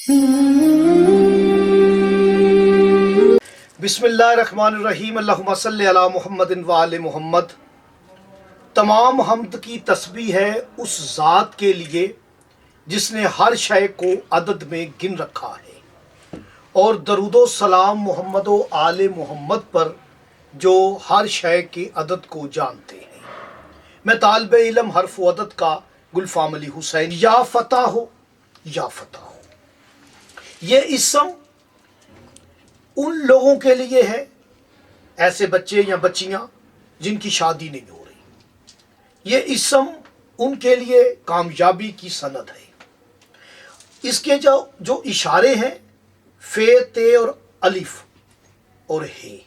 بسم اللہ الرحمن الرحیم، اللہم صلی علی محمد و آل محمد۔ تمام حمد کی تسبیح ہے اس ذات کے لیے جس نے ہر شے کو عدد میں گن رکھا ہے، اور درود و سلام محمد و آل محمد پر جو ہر شے کے عدد کو جانتے ہیں۔ میں طالب علم حرف و عدد کا گلفام علی حسین۔ یا فتح ہو یا فتح ہو، یہ اسم ان لوگوں کے لیے ہے، ایسے بچے یا بچیاں جن کی شادی نہیں ہو رہی۔ یہ اسم ان کے لیے کامیابی کی سند ہے۔ اس کے جو اشارے ہیں فے، تے اور الف اور ہے۔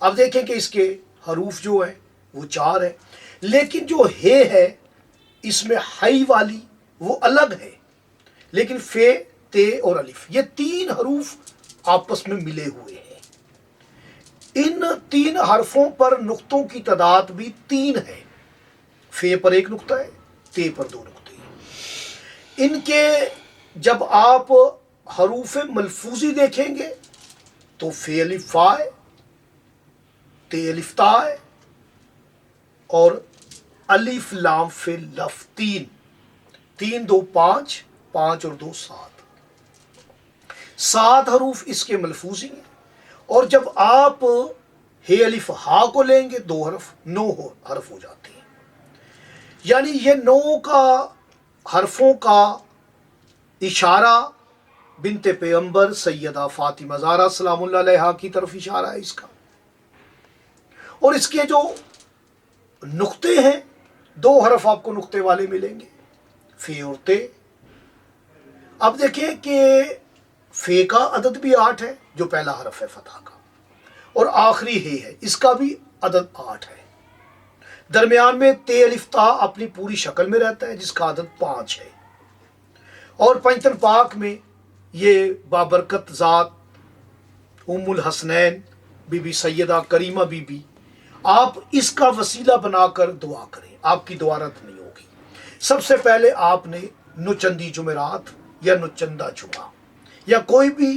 اب دیکھیں کہ اس کے حروف جو ہیں وہ 4 ہیں، لیکن جو ہے اس میں ہائی والی وہ الگ ہے، لیکن فے، تے اور الف یہ 3 حروف آپس میں ملے ہوئے ہیں۔ ان 3 حرفوں پر نقطوں کی تعداد بھی 3 ہے۔ فے پر 1 نقطہ ہے، تے پر 2 نقطے ہیں۔ ان کے جب آپ حروف ملفوظی دیکھیں گے تو فے الف فا ہے، تے الف تا ہے، اور الف لام فے لف 3 2 5 5 اور 2 7 حروف اس کے ملفوظی ہیں۔ اور جب آپ ہے الف ہا کو لیں گے 2 حرف 9 حرف ہو جاتے ہیں۔ یعنی یہ 9 کا حرفوں کا اشارہ بنت پیغمبر سیدہ فاطمہ زہرا سلام اللہ علیہا کی طرف اشارہ ہے اس کا۔ اور اس کے جو نقطے ہیں 2 حرف آپ کو نقطے والے ملیں گے، فے اور تے۔ اب دیکھیں کہ فے کا عدد بھی 8 ہے جو پہلا حرف ہے فتح کا، اور آخری ہے اس کا بھی عدد 8 ہے۔ درمیان میں تے الف تا اپنی پوری شکل میں رہتا ہے جس کا عدد 5 ہے۔ اور پنجتن پاک میں یہ بابرکت ذات ام الحسنین بی بی سیدہ کریمہ بی بی، آپ اس کا وسیلہ بنا کر دعا کریں، آپ کی دعا رد نہیں ہوگی۔ سب سے پہلے آپ نے نچندی جمعرات یا نچندہ جمعہ یا کوئی بھی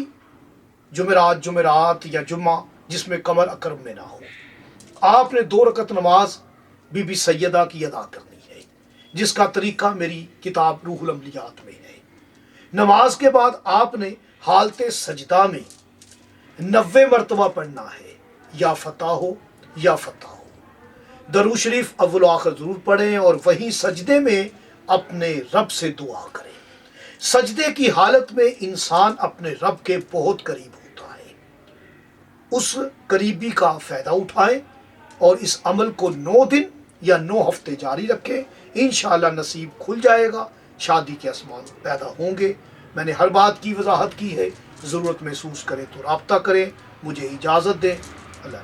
جمعرات یا جمعہ جس میں قمر اکرم میں نہ ہو، آپ نے 2 رکعت نماز بی بی سیدہ کی ادا کرنی ہے، جس کا طریقہ میری کتاب روح العملیات میں ہے۔ نماز کے بعد آپ نے حالت سجدہ میں 90 مرتبہ پڑھنا ہے، یا فتح ہو یا فتح ہو۔ درود شریف اول و آخر ضرور پڑھیں، اور وہیں سجدے میں اپنے رب سے دعا کریں۔ سجدے کی حالت میں انسان اپنے رب کے بہت قریب ہوتا ہے۔ اس قریبی کا فائدہ اٹھائیں اور اس عمل کو 9 دن یا 9 ہفتے جاری رکھیں، انشاءاللہ نصیب کھل جائے گا، شادی کے اسمان پیدا ہوں گے۔ میں نے ہر بات کی وضاحت کی ہے، ضرورت محسوس کریں تو رابطہ کریں۔ مجھے اجازت دیں، اللہ